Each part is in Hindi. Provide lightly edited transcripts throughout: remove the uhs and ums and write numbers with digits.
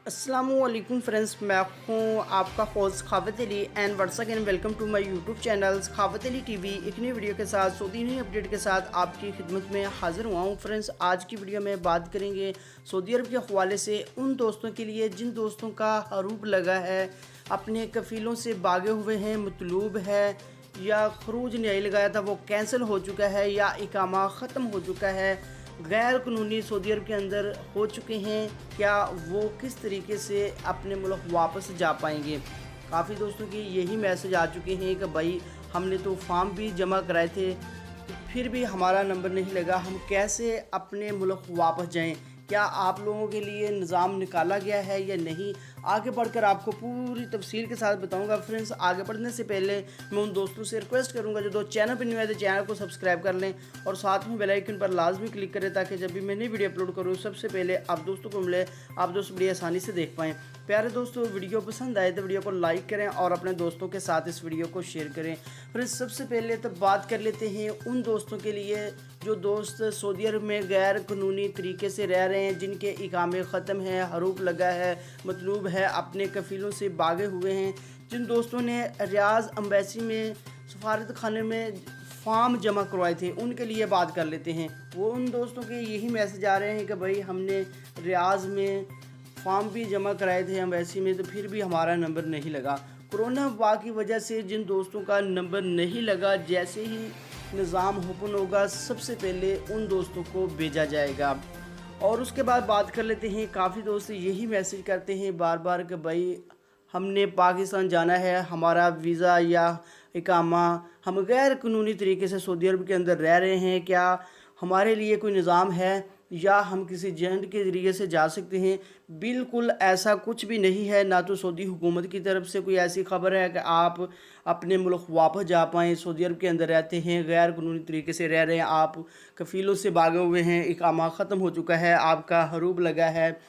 अस्सलामुअलैकुम फ्रेंड्स, मैं हूँ आपका host Khawat Ali and what's again welcome to my YouTube channel Khawat Ali TV. एक नई वीडियो के साथ सऊदी नई अपडेट के साथ आपकी खिदमत में हाजिर हुआ हूँ। फ्रेंड्स, आज की वीडियो में बात करेंगे सऊदी अरब के हवाले से उन दोस्तों के लिए जिन दोस्तों का हरूब लगा है, अपने कफ़ीलों से भागे हुए हैं, मतलूब है या खरूज नहीं लगाया था वो कैंसिल हो चुका है या इकामा ख़त्म हो चुका है, गैर कानूनी सऊदी अरब के अंदर हो चुके हैं, क्या वो किस तरीके से अपने मुल्क वापस जा पाएंगे। काफ़ी दोस्तों के यही मैसेज आ चुके हैं कि भाई हमने तो फॉर्म भी जमा कराए थे, फिर भी हमारा नंबर नहीं लगा, हम कैसे अपने मुल्क वापस जाएं। क्या आप लोगों के लिए निज़ाम निकाला गया है या नहीं, आगे बढ़कर आपको पूरी तफसील के साथ बताऊंगा। फ्रेंड्स, आगे बढ़ने से पहले मैं उन दोस्तों से रिक्वेस्ट करूंगा जो चैनल पर न्यू है तो चैनल को सब्सक्राइब कर लें और साथ में बेल आइकन पर लाजमी क्लिक करें ताकि जब भी मैं नई वीडियो अपलोड करूँ सबसे पहले आप दोस्तों को मिले, आप दोस्त बड़ी आसानी से देख पाएँ। प्यारे दोस्तों, वीडियो पसंद आए तो वीडियो को लाइक करें और अपने दोस्तों के साथ इस वीडियो को शेयर करें। फ्रेंड्स, सबसे पहले तो बात कर लेते हैं उन दोस्तों के लिए जो दोस्त सऊदी अरब में गैर कानूनी तरीके से रह रहे हैं, जिनके इकामे ख़त्म है, हरूब लगा है, मतलूब है, अपने कफ़ीलों से भागे हुए हैं, जिन दोस्तों ने रियाज एम्बेसी में सफारत खाने में फॉर्म जमा करवाए थे, उनके लिए बात कर लेते हैं। वो उन दोस्तों के यही मैसेज आ रहे हैं कि भाई हमने रियाज में फॉर्म भी जमा कराए थे एम्बेसी में, तो फिर भी हमारा नंबर नहीं लगा। कोरोना वबा की वजह से जिन दोस्तों का नंबर नहीं लगा, जैसे ही निज़ाम ओपन होगा सबसे पहले उन दोस्तों को भेजा जाएगा। और उसके बाद बात कर लेते हैं, काफ़ी दोस्त यही मैसेज करते हैं बार बार कि भाई हमने पाकिस्तान जाना है, हमारा वीज़ा या इकामा, हम गैर कानूनी तरीके से सऊदी अरब के अंदर रह रहे हैं, क्या हमारे लिए कोई निज़ाम है या हम किसी एजेंट के ज़रिए से जा सकते हैं। बिल्कुल ऐसा कुछ भी नहीं है, ना तो सऊदी हुकूमत की तरफ से कोई ऐसी खबर है कि आप अपने मुल्क वापस जा पाएँ। सऊदी अरब के अंदर रहते हैं, गैर कानूनी तरीके से रह रहे हैं, आप कफ़ीलों से भागे हुए हैं, इकामा ख़त्म हो चुका है, आपका हरूब लगा है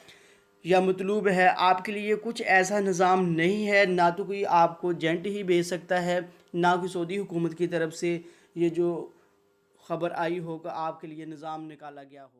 या मतलूब है, आपके लिए कुछ ऐसा निज़ाम नहीं है, ना तो कोई आपको एजेंट ही भेज सकता है, ना कि सऊदी हुकूमत की तरफ से ये जो खबर आई हो कि आपके लिए निज़ाम निकाला गया हो।